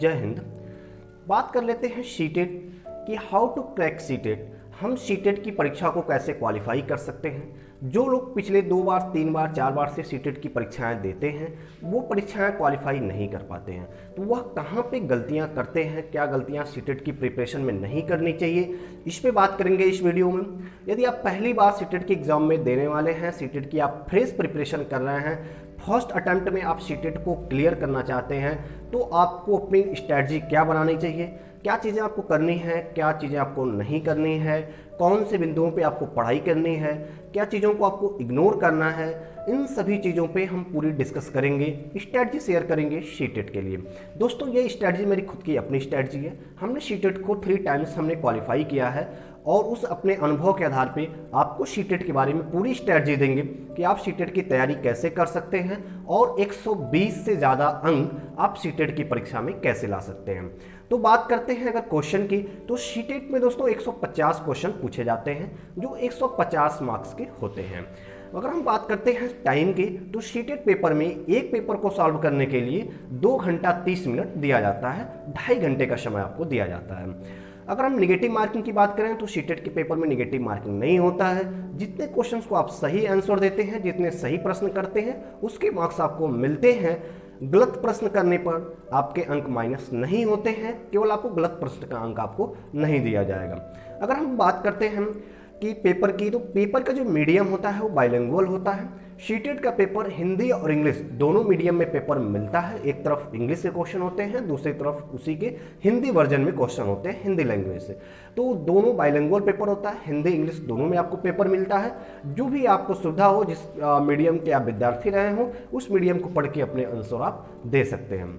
जय हिंद। बात कर लेते हैं सीटेट कि हाउ टू क्रैक सीटेट। हम सीटेट की परीक्षा को कैसे क्वालिफाई कर सकते हैं। जो लोग पिछले 2 बार 3 बार 4 बार से सीटेट की परीक्षाएं देते हैं वो परीक्षाएं क्वालिफाई नहीं कर पाते हैं, तो वह कहाँ पे गलतियां करते हैं, क्या गलतियां सीटेट की प्रिपरेशन में नहीं करनी चाहिए, इस पे बात करेंगे इस वीडियो में। यदि आप पहली बार सीटेट के एग्जाम में देने वाले हैं, सीटेट की आप फ्रेश प्रिपरेशन कर रहे हैं, फर्स्ट अटेम्प्ट में आप सीटेट को क्लियर करना चाहते हैं, तो आपको अपनी स्ट्रैटेजी क्या बनानी चाहिए, क्या चीज़ें आपको करनी है, क्या चीज़ें आपको नहीं करनी है, कौन से बिंदुओं पे आपको पढ़ाई करनी है, क्या चीज़ों को आपको इग्नोर करना है, इन सभी चीज़ों पे हम पूरी डिस्कस करेंगे, स्ट्रैटेजी शेयर करेंगे सीटेट के लिए। दोस्तों ये स्ट्रैटेजी मेरी खुद की अपनी स्ट्रैटेजी है। हमने सीटेट को 3 टाइम्स हमने क्वालिफाई किया है और उस अपने अनुभव के आधार पे आपको सीटेट के बारे में पूरी स्ट्रैटेजी देंगे कि आप सीटेट की तैयारी कैसे कर सकते हैं और 120 से ज़्यादा अंक आप सीटेट की परीक्षा में कैसे ला सकते हैं। तो बात करते हैं अगर क्वेश्चन की, तो सीटेट में दोस्तों 150 क्वेश्चन पूछे जाते हैं जो 150 मार्क्स के होते हैं। अगर हम बात करते हैं टाइम की, तो सीटेट पेपर में एक पेपर को सॉल्व करने के लिए 2 घंटा 30 मिनट दिया जाता है, 2.5 घंटे का समय आपको दिया जाता है। अगर हम निगेटिव मार्किंग की बात करें तो सीटेट के पेपर में निगेटिव मार्किंग नहीं होता है। जितने क्वेश्चंस को आप सही आंसर देते हैं, जितने सही प्रश्न करते हैं, उसके मार्क्स आपको मिलते हैं। गलत प्रश्न करने पर आपके अंक माइनस नहीं होते हैं, केवल आपको गलत प्रश्न का अंक आपको नहीं दिया जाएगा। अगर हम बात करते हैं कि पेपर की, तो पेपर का जो मीडियम होता है वो बाइलिंगुअल होता है। सीटेट का पेपर हिंदी और इंग्लिश दोनों मीडियम में पेपर मिलता है। एक तरफ इंग्लिश के क्वेश्चन होते हैं, दूसरी तरफ उसी के हिंदी वर्जन में क्वेश्चन होते हैं हिंदी लैंग्वेज से। तो दोनों बाइलिंगुअल पेपर होता है, हिंदी इंग्लिश दोनों में आपको पेपर मिलता है। जो भी आपको सुविधा हो, जिस मीडियम के आप विद्यार्थी रहे हो, उस मीडियम को पढ़ के अपने आंसर आप दे सकते हैं।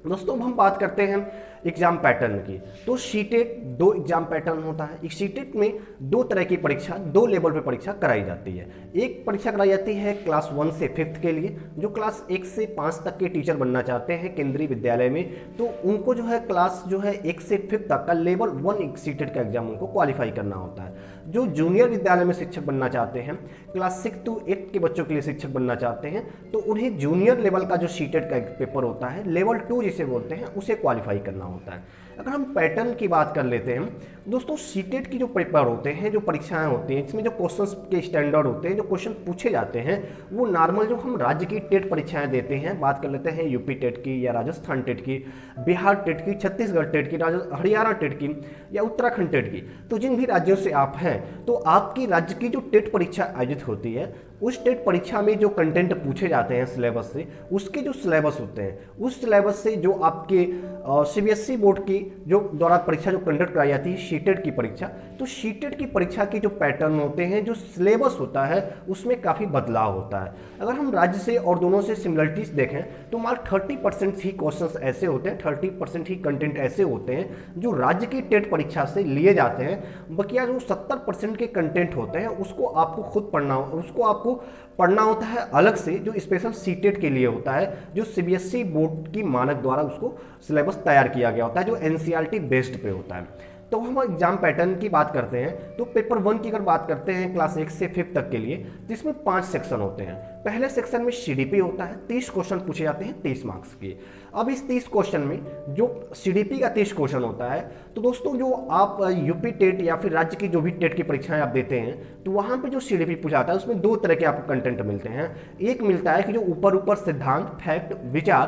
दोस्तों हम बात करते हैं एग्जाम पैटर्न की, तो सीटेट 2 एग्जाम पैटर्न होता है। इस सीटेट में 2 तरह की परीक्षा, 2 लेवल पे परीक्षा कराई जाती है। एक परीक्षा कराई जाती है क्लास 1 से 5th के लिए, जो क्लास 1 से 5 तक के टीचर बनना चाहते हैं केंद्रीय विद्यालय में, तो उनको जो है क्लास जो है 1 से 5th तक का लेवल 1 सीटेट का एग्जाम उनको क्वालिफाई करना होता है। जो जूनियर विद्यालय में शिक्षक बनना चाहते हैं, क्लास 6 to 8 के बच्चों के लिए शिक्षक बनना चाहते हैं, तो उन्हें जूनियर लेवल का जो सीटेट का पेपर होता है, लेवल 2 जिसे बोलते हैं, उसे क्वालिफाई करना होता है। अगर हम पैटर्न की बात कर लेते हैं दोस्तों, सीटेट की जो पेपर होते हैं, जो परीक्षाएं होती हैं, इसमें जो क्वेश्चंस के स्टैंडर्ड होते हैं, जो क्वेश्चन पूछे जाते हैं, वो नॉर्मल जो हम राज्य की टेट परीक्षाएं देते हैं, बात कर लेते हैं यूपी टेट की या राजस्थान टेट की, बिहार टेट की, छत्तीसगढ़ टेट की, हरियाणा टेट की या उत्तराखंड टेट की, तो जिन भी राज्यों से आप हैं, तो आपकी राज्य की जो टेट परीक्षा आयोजित होती है, उस टेट परीक्षा में जो कंटेंट पूछे जाते हैं सिलेबस से, उसके जो सिलेबस होते हैं, उस सिलेबस से जो आपके सीबीएसई बोर्ड की जो द्वारा परीक्षा जो कंडक्ट कराई जाती है सीटेट की परीक्षा, तो सीटेट की परीक्षा के जो पैटर्न होते हैं, जो सिलेबस होता है, उसमें काफ़ी बदलाव होता है। अगर हम राज्य से और दोनों से सिमिलरिटीज देखें तो मात्र 30% ही क्वेश्चंस ऐसे होते हैं, 30% ही कंटेंट ऐसे होते हैं जो राज्य की टेट परीक्षा से लिए जाते हैं। बकिया जो 70% के कंटेंट होते हैं उसको आपको खुद पढ़ना, उसको आपको पढ़ना होता है अलग से, जो स्पेशल सीटेट के लिए होता है, जो सीबीएसई बोर्ड की मानक द्वारा उसको सिलेबस तैयार किया गया होता है, जो एनसीईआरटी बेस्ड पे होता है। तो हम एग्जाम पैटर्न की बात करते हैं, तो पेपर 1 की अगर बात करते हैं क्लास 1 से 5th तक के लिए, जिसमें 5 सेक्शन होते हैं। पहले सेक्शन में सीडीपी होता है, 30 क्वेश्चन पूछे जाते हैं 30 मार्क्स के। अब इस 30 क्वेश्चन में जो सीडीपी का 30 क्वेश्चन होता है, तो दोस्तों जो आप यूपी टेट या फिर राज्य की जो भी टेट की परीक्षाएं आप देते हैं, तो वहां पे जो सीडीपी पूछा जाता है उसमें 2 तरह के आपको कंटेंट मिलते हैं। एक मिलता है कि जो ऊपर सिद्धांत, फैक्ट, विचार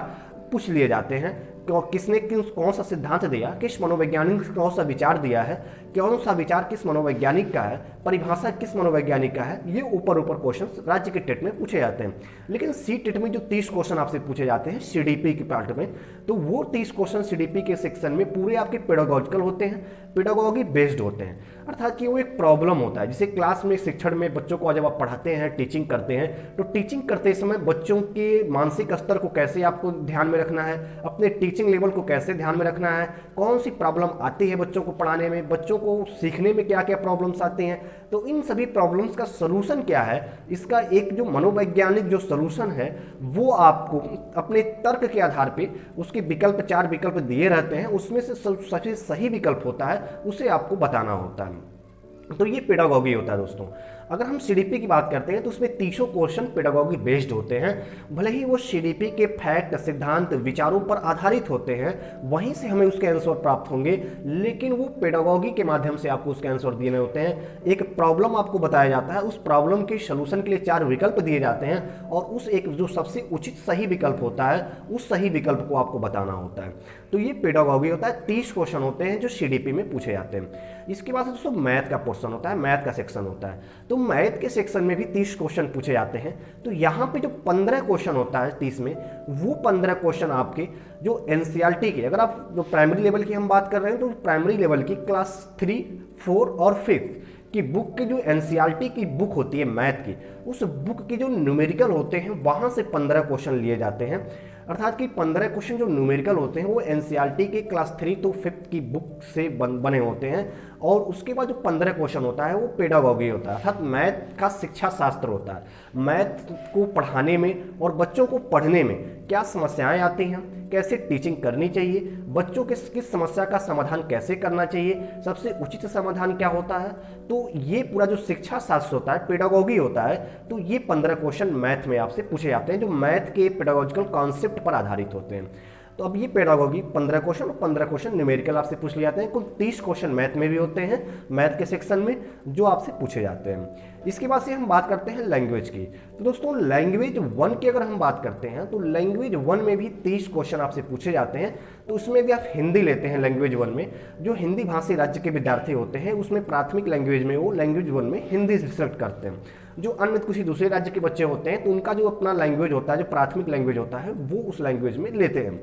पूछ लिए जाते हैं, किसने कौन सा सिद्धांत दिया, किस मनोवैज्ञानिक ने कौन सा विचार दिया है, कौन सा विचार किस मनोवैज्ञानिक का है, परिभाषा किस मनोवैज्ञानिक का है, ये ऊपर क्वेश्चन राज्य के टेट में पूछे जाते हैं। लेकिन सी टेट में जो 30 क्वेश्चन आपसे पूछे जाते हैं सीडीपी के पार्ट में, तो वो 30 क्वेश्चन सीडीपी के सेक्शन में पूरे आपके पेडागोजिकल होते हैं, पेडागोगी बेस्ड होते हैं, अर्थात कि वो एक प्रॉब्लम होता है। जैसे क्लास में शिक्षण में बच्चों को जब आप पढ़ाते हैं, टीचिंग करते हैं, तो टीचिंग करते समय बच्चों के मानसिक स्तर को कैसे आपको ध्यान में रखना है, अपने टीचिंग लेवल को कैसे ध्यान में रखना है, कौन सी प्रॉब्लम आती है बच्चों को पढ़ाने में, बच्चों को सीखने में क्या क्या प्रॉब्लम्स आती हैं, तो इन सभी प्रॉब्लम्स का सलूशन क्या है, इसका एक जो मनोवैज्ञानिक जो सलूशन है वो आपको अपने तर्क के आधार पे, उसके विकल्प 4 विकल्प दिए रहते हैं, उसमें से सबसे सही विकल्प होता है, उसे आपको बताना होता है। तो ये पेडागॉगी होता है दोस्तों। अगर हम सीडीपी की बात करते हैं तो उसमें 300 क्वेश्चन पेडागॉगी बेस्ड होते हैं। भले ही वो सीडीपी के फैक्ट, सिद्धांत, विचारों पर आधारित होते हैं, वहीं से हमें उसके आंसर प्राप्त होंगे, लेकिन वो पेडागॉगी के माध्यम से आपको उसके आंसर दिए होते हैं। एक प्रॉब्लम आपको बताया जाता है, उस प्रॉब्लम के सोल्यूशन के लिए 4 विकल्प दिए जाते हैं और उस एक जो सबसे उचित सही विकल्प होता है उस सही विकल्प को आपको बताना होता है। तो ये पेडागॉगी होता है। 30 क्वेश्चन होते हैं जो सीडीपी में पूछे जाते हैं। इसके बाद दोस्तों मैथ का पोर्शन होता है, मैथ का सेक्शन होता है। तो मैथ के सेक्शन में भी 30 क्वेश्चन पूछे जाते हैं। तो यहाँ पे जो 15 क्वेश्चन होता है 30 में, वो 15 क्वेश्चन आपके जो एनसीईआरटी के, अगर आप जो प्राइमरी लेवल की हम बात कर रहे हैं तो प्राइमरी लेवल की क्लास 3, 4 और 5 की बुक की जो एनसीईआरटी की बुक होती है मैथ की, उस बुक के जो न्यूमेरिकल होते हैं वहाँ से 15 क्वेश्चन लिए जाते हैं। अर्थात कि 15 क्वेश्चन जो न्यूमेरिकल होते हैं वो एनसीईआरटी के क्लास 3 to 5 की बुक से बने होते हैं। और उसके बाद जो 15 क्वेश्चन होता है वो पेडागॉगी होता है, अर्थात मैथ का शिक्षा शास्त्र होता है। मैथ को पढ़ाने में और बच्चों को पढ़ने में क्या समस्याएं आती हैं, कैसे टीचिंग करनी चाहिए, बच्चों के किस समस्या का समाधान कैसे करना चाहिए, सबसे उचित समाधान क्या होता है, तो ये पूरा जो शिक्षा शास्त्र होता है, पेडागॉगी होता है। तो ये 15 क्वेश्चन मैथ में आपसे पूछे जाते हैं जो मैथ के पेडागॉजिकल कॉन्सेप्ट पर आधारित होते हैं। तो अब ये पेडागॉगी 15 क्वेश्चन और 15 क्वेश्चन न्यूमेरिकल आपसे पूछ लिए जाते हैं। कुल 30 क्वेश्चन मैथ में भी होते हैं, मैथ के सेक्शन में, जो आपसे पूछे जाते हैं। इसके बाद से हम बात करते हैं लैंग्वेज की। तो दोस्तों लैंग्वेज 1 की अगर हम बात करते हैं तो लैंग्वेज 1 में भी 30 क्वेश्चन आपसे पूछे जाते हैं। तो उसमें भी आप हिंदी लेते हैं लैंग्वेज 1 में, जो हिंदी भाषी राज्य के विद्यार्थी होते हैं उसमें प्राथमिक लैंग्वेज में वो लैंग्वेज 1 में हिंदी सिलेक्ट करते हैं। जो अन्य किसी दूसरे राज्य के बच्चे होते हैं तो उनका जो अपना लैंग्वेज होता है, जो प्राथमिक लैंग्वेज होता है, वो उस लैंग्वेज में लेते हैं।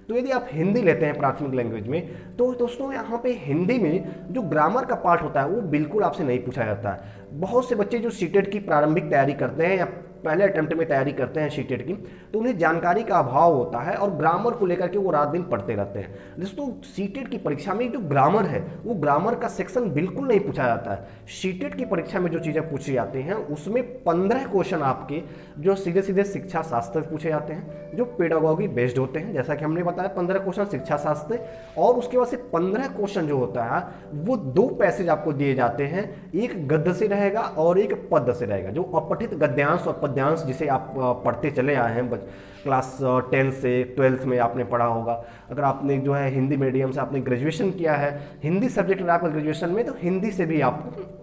तो यदि आप हिंदी लेते हैं प्राथमिक लैंग्वेज में तो दोस्तों यहाँ पे हिंदी में जो ग्रामर का पार्ट होता है वो बिल्कुल आपसे नहीं पूछा जाता है। बहुत से बच्चे जो सीटेट की प्रारंभिक तैयारी करते हैं या पहले अटेम्प्ट में तैयारी करते हैं सीटेट की, तो उन्हें जानकारी का अभाव होता है और ग्रामर को लेकर के वो रात दिन पढ़ते रहते हैं। दोस्तों सीटेट की परीक्षा में जो ग्रामर है वो ग्रामर का सेक्शन बिल्कुल नहीं पूछा जाता है। सीटेट की परीक्षा में जो चीज़ें पूछी जाती हैं उसमें 15 क्वेश्चन आपके जो सीधे सीधे शिक्षा शास्त्र पूछे जाते हैं जो पेडागॉगी बेस्ड होते हैं। जैसा कि हमने बताया 15 क्वेश्चन शिक्षा शास्त्र, और उसके बाद से 15 क्वेश्चन जो होता है वो 2 पैसेज आपको दिए जाते हैं, एक गद्य से रहेगा और एक पद्य से रहेगा। जो अपठित गद्यांश और पद्यांश जिसे आप पढ़ते चले आए हैं क्लास 10 से 12th में आपने पढ़ा होगा। अगर आपने जो है हिंदी मीडियम से आपने ग्रेजुएशन किया है, हिंदी सब्जेक्ट में आपका ग्रेजुएशन में, तो हिंदी से भी आपको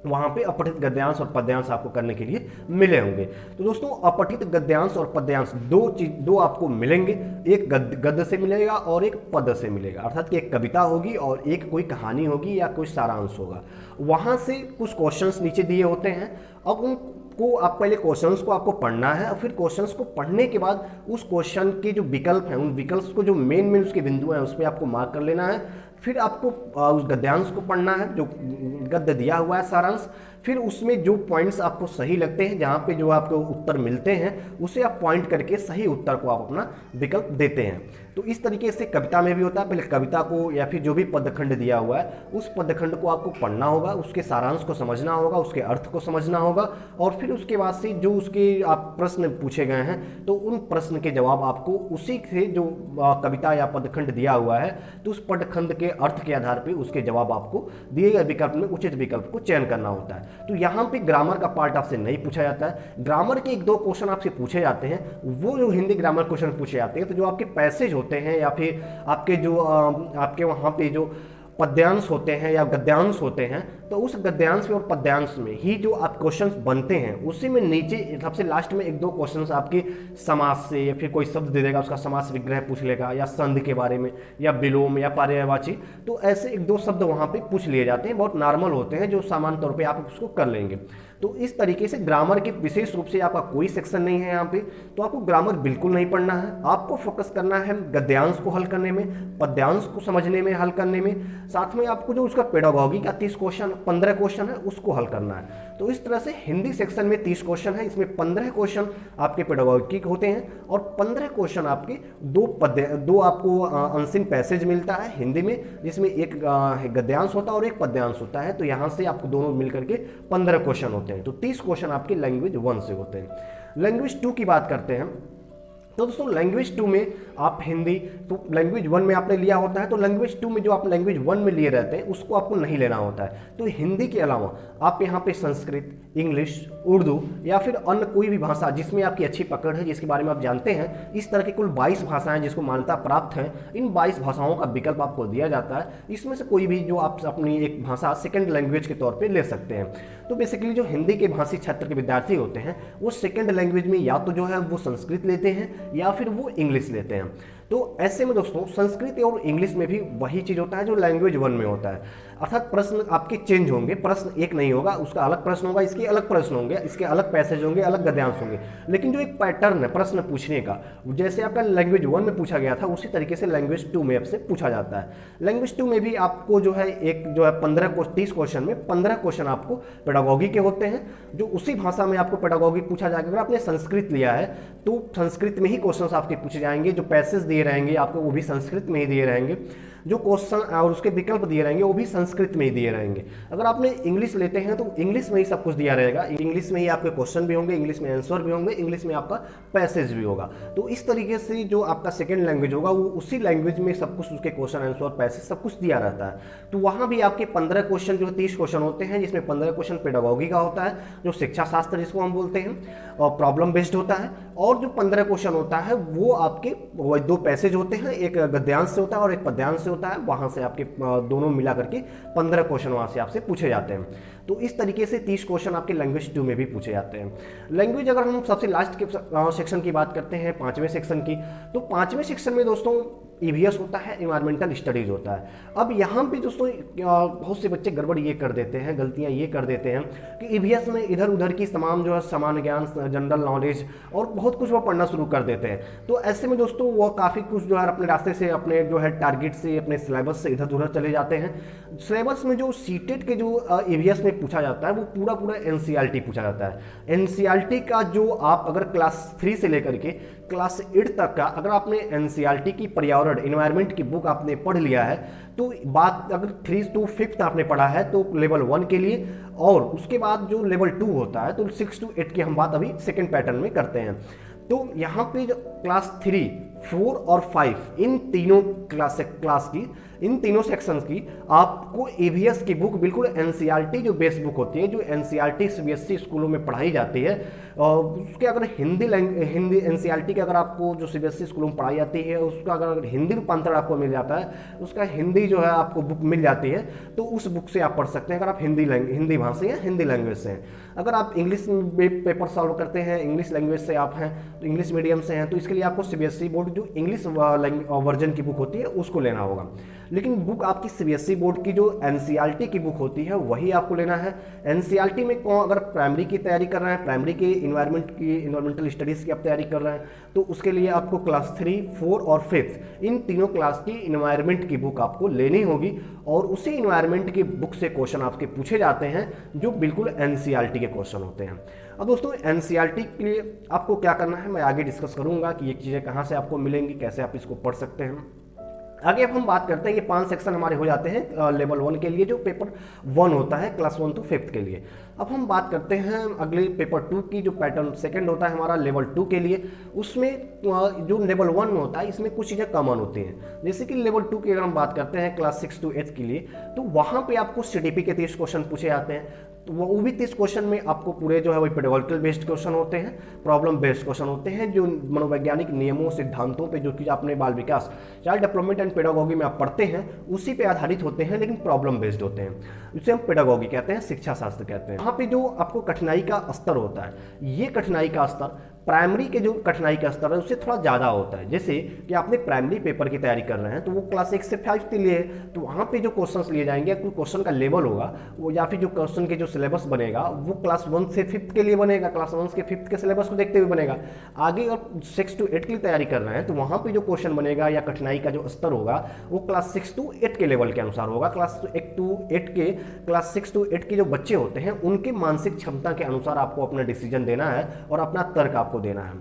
वहाँ पे अपठित गद्यांश और पद्यांश आपको करने के लिए मिले होंगे। तो दोस्तों अपठित गद्यांश और पद्यांश दो आपको मिलेंगे, एक गद्य से मिलेगा और एक पद्य से मिलेगा। अर्थात कि एक कविता होगी और एक कोई कहानी होगी या कोई सारांश होगा। वहाँ से कुछ क्वेश्चंस नीचे दिए होते हैं। अब उनको आप पहले क्वेश्चंस को आपको पढ़ना है और फिर क्वेश्चंस को पढ़ने के बाद उस क्वेश्चन के जो विकल्प हैं उन विकल्प को जो मेन उसके बिंदु हैं उस पर आपको मार्क कर लेना है। फिर आपको उस गद्यांश को पढ़ना है जो गद्य दिया हुआ है सारांश, फिर उसमें जो पॉइंट्स आपको सही लगते हैं, जहाँ पे जो आपको उत्तर मिलते हैं उसे आप पॉइंट करके सही उत्तर को आप अपना विकल्प देते हैं। तो इस तरीके से कविता में भी होता है, पहले कविता को या फिर जो भी पदखंड दिया हुआ है उस पदखंड को आपको पढ़ना होगा, उसके सारांश को समझना होगा, उसके अर्थ को समझना होगा, और फिर उसके बाद से जो उसके आप प्रश्न पूछे गए हैं तो उन प्रश्न के जवाब आपको उसी से जो कविता या पदखंड दिया हुआ है तो उस पदखंड के अर्थ के आधार पर उसके जवाब आपको दिए गए विकल्प में उचित विकल्प को चयन करना होता है। तो यहाँ पे ग्रामर का पार्ट आपसे नहीं पूछा जाता है। ग्रामर के 1-2 क्वेश्चन आपसे पूछे जाते हैं, वो जो हिंदी ग्रामर क्वेश्चन पूछे जाते हैं तो जो आपके पैसेज होते हैं या फिर आपके जो आपके वहाँ पे जो पद्यांश होते हैं या गद्यांश होते हैं, तो उस गद्यांश में और पद्यांश में ही जो आप क्वेश्चंस बनते हैं उसी में नीचे सबसे लास्ट में 1-2 क्वेश्चंस आपके समास से या फिर कोई शब्द दे देगा उसका समास विग्रह पूछ लेगा या संधि के बारे में या विलोम या पर्यायवाची, तो ऐसे 1-2 शब्द वहाँ पे पूछ लिए जाते हैं, बहुत नॉर्मल होते हैं जो सामान्य तौर पे आप उसको कर लेंगे। तो इस तरीके से ग्रामर के विशेष रूप से आपका कोई सेक्शन नहीं है यहाँ पे, तो आपको ग्रामर बिल्कुल नहीं पढ़ना है। आपको फोकस करना है गद्यांश को हल करने में, पद्यांश को समझने में, हल करने में, साथ में आपको जो उसका पेडागॉगी का 30 क्वेश्चन 15 क्वेश्चन है उसको हल करना है। तो इस तरह से हिंदी सेक्शन में 30 क्वेश्चन है, इसमें 15 क्वेश्चन आपके पेडागॉगी के होते हैं और 15 क्वेश्चन आपके 2 आपको अनसीन पैसेज मिलता है हिंदी में, जिसमें एक गद्यांश होता है और एक पद्यांश होता है। तो यहाँ से आपको दोनों मिलकर के 15 क्वेश्चन होते हैं। तो 30 क्वेश्चन आपके लैंग्वेज 1 से होते हैं। लैंग्वेज 2 की बात करते हैं तो दोस्तों लैंग्वेज 2 में आप हिंदी तो लैंग्वेज 1 में आपने लिया होता है, तो लैंग्वेज 2 में जो आप लैंग्वेज 1 में लिए रहते हैं उसको आपको नहीं लेना होता है। तो हिंदी के अलावा आप यहाँ पे संस्कृत, इंग्लिश, उर्दू या फिर अन्य कोई भी भाषा जिसमें आपकी अच्छी पकड़ है, जिसके बारे में आप जानते हैं, इस तरह की कुल 22 भाषाएं जिसको मान्यता प्राप्त है, इन 22 भाषाओं का विकल्प आपको दिया जाता है। इसमें से कोई भी जो आप अपनी एक भाषा सेकेंड लैंग्वेज के तौर पर ले सकते हैं। तो बेसिकली जो हिंदी के भाषी क्षेत्र के विद्यार्थी होते हैं वो सेकेंड लैंग्वेज में या तो जो है वो संस्कृत लेते हैं या फिर वो इंग्लिश लेते हैं। तो ऐसे में दोस्तों संस्कृत और इंग्लिश में भी वही चीज होता है जो लैंग्वेज 1 में होता है, अर्थात प्रश्न आपके चेंज होंगे, प्रश्न एक नहीं होगा, उसका अलग प्रश्न होगा, इसके अलग प्रश्न होंगे, इसके अलग पैसेज होंगे, अलग गद्यांश होंगे, लेकिन जो एक पैटर्न है प्रश्न पूछने का, जैसे आपका लैंग्वेज 1 में पूछा गया था उसी तरीके से लैंग्वेज 2 में आपसे पूछा जाता है। लैंग्वेज 2 में भी आपको जो है एक जो है 30 क्वेश्चन में 15 क्वेश्चन आपको पेडागॉगी के होते हैं, जो उसी भाषा में आपको पेडागॉगी पूछा जाएगा। अगर आपने संस्कृत लिया है तो संस्कृत में ही क्वेश्चन आपके पूछे जाएंगे, जो पैसेज दिए रहेंगे आपको वो भी संस्कृत में ही दिए रहेंगे, जो क्वेश्चन और उसके विकल्प दिए रहेंगे वो भी संस्कृत में ही दिए रहेंगे। अगर आपने इंग्लिश लेते हैं तो इंग्लिश में ही सब कुछ दिया रहेगा, इंग्लिश में ही आपके क्वेश्चन भी होंगे, इंग्लिश में आंसर भी होंगे, इंग्लिश में आपका पैसेज भी होगा। तो इस तरीके से जो आपका सेकेंड लैंग्वेज होगा वो उसी लैंग्वेज में सब कुछ उसके क्वेश्चन आंसर पैसेज सब कुछ दिया रहता है। तो वहाँ भी आपके 15 क्वेश्चन जो 30 क्वेश्चन होते हैं, जिसमें 15 क्वेश्चन पेडागॉगी का होता है जो शिक्षा शास्त्र जिसको हम बोलते हैं, और प्रॉब्लम बेस्ड होता है, और जो 15 क्वेश्चन होता है वो आपके 2 पैसेज होते हैं, एक गद्यांश से होता है और एक पद्यांश से होता है, वहाँ से आपके दोनों मिला करके 15 क्वेश्चन वहाँ से आपसे पूछे जाते हैं। तो इस तरीके से 30 क्वेश्चन आपके लैंग्वेज 2 में भी पूछे जाते हैं। लैंग्वेज अगर हम सबसे लास्ट के सेक्शन की बात करते हैं, 5वें सेक्शन की, तो 5वें सेक्शन में दोस्तों ईवीएस होता है, इन्वायरमेंटल स्टडीज होता है। अब यहाँ पे दोस्तों बहुत से बच्चे गड़बड़ ये कर देते हैं, गलतियाँ ये कर देते हैं कि ईवीएस में इधर उधर की तमाम जो है सामान्य ज्ञान, जनरल नॉलेज और बहुत कुछ वो पढ़ना शुरू कर देते हैं। तो ऐसे में दोस्तों वो काफ़ी कुछ जो है अपने रास्ते से, अपने जो है टारगेट से, अपने सिलेबस से इधर उधर चले जाते हैं। सिलेबस में जो सीटेट के जो ईवीएस में पूछा जाता है वो पूरा एनसीईआरटी पूछा जाता है। एनसीईआरटी का जो आप अगर क्लास 3 से लेकर के क्लास 8 तक का अगर आपने एनसीईआरटी की पर्यावरण एनवायरनमेंट की बुक आपने पढ़ लिया है, तो बात अगर 3 to 5 आपने पढ़ा है तो लेवल 1 के लिए, और उसके बाद जो लेवल 2 होता है तो 6 to 8 की हम बात अभी सेकेंड पैटर्न में करते हैं। तो यहाँ पे क्लास 3, 4 और 5 इन तीनों क्लास की, इन तीनों सेक्शंस की आपको ईवीएस की बुक बिल्कुल एनसीईआरटी जो बेस बुक होती है, जो एनसीईआरटी सीबीएसई स्कूलों में पढ़ाई जाती है, उसके अगर हिंदी एनसीईआरटी के अगर आपको जो सीबीएसई स्कूलों में पढ़ाई जाती है उसका अगर हिंदी रूपांतरण आपको मिल जाता है, उसका हिंदी जो है आपको बुक मिल जाती है, तो उस बुक से आप पढ़ सकते हैं अगर आप हिंदी भाषा या हिंदी लैंग्वेज से हैं। अगर आप इंग्लिश पेपर सॉल्व करते हैं, इंग्लिश लैंग्वेज से आप हैं, तो इंग्लिश मीडियम से हैं, तो इसके लिए आपको सीबीएसई बोर्ड जो इंग्लिश वर्जन की बुक होती है उसको लेना होगा। लेकिन बुक आपकी सीबीएसई बोर्ड की जो एनसीईआरटी की बुक होती है वही आपको लेना है। एनसीईआरटी में अगर प्राइमरी की तैयारी कर रहे हैं, प्राइमरी के इन्वायरमेंटल स्टडीज़ की आप तैयारी कर रहे हैं, तो उसके लिए आपको क्लास 3, 4 और 5 इन तीनों क्लास की इन्वायरमेंट की बुक आपको लेनी होगी, और उसी इन्वायरमेंट की बुक से क्वेश्चन आपके पूछे जाते हैं जो बिल्कुल एनसीईआरटी के क्वेश्चन होते हैं। अब दोस्तों एनसीईआरटी के लिए आपको क्या करना है मैं आगे डिस्कस करूंगा कि ये चीज़ें कहाँ से आपको मिलेंगी, कैसे आप इसको पढ़ सकते हैं। आगे अब हम बात करते हैं, ये 5 सेक्शन हमारे हो जाते हैं लेवल 1 के लिए जो पेपर 1 होता है क्लास 1 to 5 के लिए। अब हम बात करते हैं अगले पेपर 2 की, जो पैटर्न सेकंड होता है हमारा लेवल 2 के लिए। उसमें जो लेवल 1 में होता है इसमें कुछ चीज़ें कॉमन होती हैं, जैसे कि लेवल 2 की अगर हम बात करते हैं क्लास 6 to 8 के लिए, तो वहाँ पे आपको सीटीपी के 30 क्वेश्चन पूछे जाते हैं। तो वो भी 30 क्वेश्चन में आपको पूरे जो है वही पेडागोजिकल बेस्ड क्वेश्चन होते हैं, प्रॉब्लम बेस्ड क्वेश्चन होते हैं, जो मनोवैज्ञानिक नियमों सिद्धांतों पे जो कि आपने बाल विकास चाइल्ड डेवलपमेंट एंड पेडागोगी में आप पढ़ते हैं उसी पे आधारित होते हैं, लेकिन प्रॉब्लम बेस्ड होते हैं, जिसे हम पेडागोगी कहते हैं, शिक्षा शास्त्र कहते हैं। वहाँ पे जो आपको कठिनाई का स्तर होता है, ये कठिनाई का स्तर प्राइमरी के जो कठिनाई का स्तर है उससे थोड़ा ज़्यादा होता है। जैसे कि आपने प्राइमरी पेपर की तैयारी कर रहे हैं तो वो क्लास 1 से 5 के लिए, तो वहाँ पे जो क्वेश्चंस लिए जाएंगे, कोई क्वेश्चन का लेवल होगा वो, या फिर जो क्वेश्चन के जो सिलेबस बनेगा वो क्लास 1 से 5 के लिए बनेगा, क्लास 1 से 5 के सिलेबस को देखते हुए बनेगा। आगे और 6 to 8 की तैयारी कर रहे हैं तो वहाँ पे जो क्वेश्चन बनेगा या कठिनाई का जो स्तर होगा वो क्लास 6 to 8 के लेवल के अनुसार होगा। क्लास 6 to 8 के जो बच्चे होते हैं उनके मानसिक क्षमता के अनुसार आपको अपना डिसीजन देना है और अपना तर्क आपको देना है।